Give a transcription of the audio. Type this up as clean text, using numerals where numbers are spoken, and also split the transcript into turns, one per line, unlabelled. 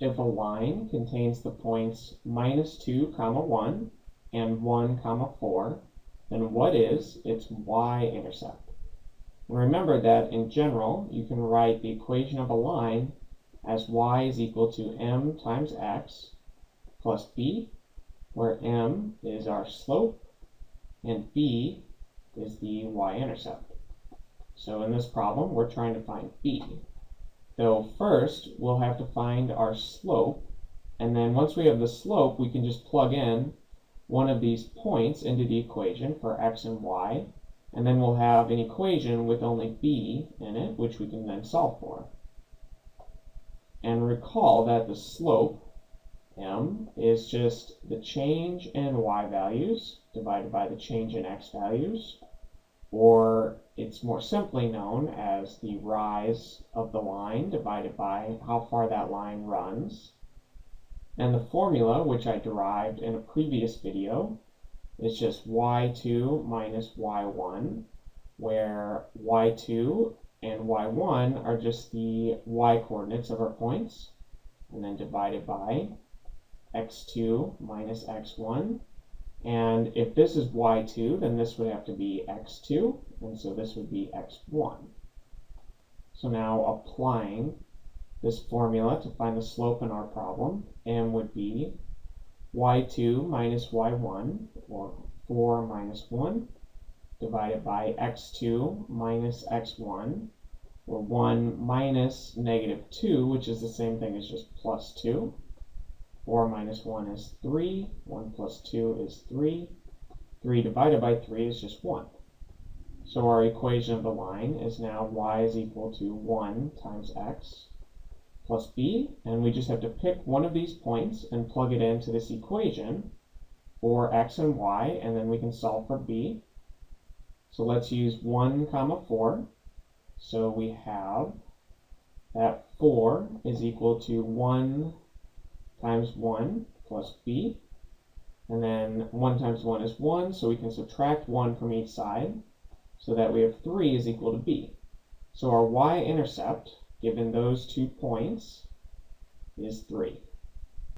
if a line contains the points -2, 1 and 1, 4, then what is its y-intercept? Remember that in general, you can write the equation of a line as y is equal to m times x plus b, where m is our slope and b is the y-intercept. So in this problem, we're trying to find b. So first, we'll have to find our slope, and then once we have the slope, we can just plug in one of these points into the equation for x and y, and then we'll have an equation with only b in it, which we can then solve for. And recall that the slope, m, is just the change in y values divided by the change in x values, or it's more simply known as the rise of the line divided by how far that line runs. And the formula, which I derived in a previous video, is just y2 minus y1, where y2 and y1 are just the y-coordinates of our points, and then divided by x2 minus x1. And if this is y2, then this would have to be x2, and so this would be x1. So now applying this formula to find the slope in our problem, m would be y2 minus y1, or 4 minus 1, divided by x2 minus x1, or 1 minus -2, which is the same thing as just plus 2. 4 minus 1 is 3, 1 plus 2 is 3, 3 divided by 3 is just 1. So our equation of the line is now y is equal to 1 times x plus b, and we just have to pick one of these points and plug it into this equation for x and y, and then we can solve for b. So let's use 1, 4. So we have that 4 is equal to 1 times 1 plus b, and then 1 times 1 is 1, so we can subtract 1 from each side, so that we have 3 is equal to b. So our y-intercept, given those 2 points, is 3.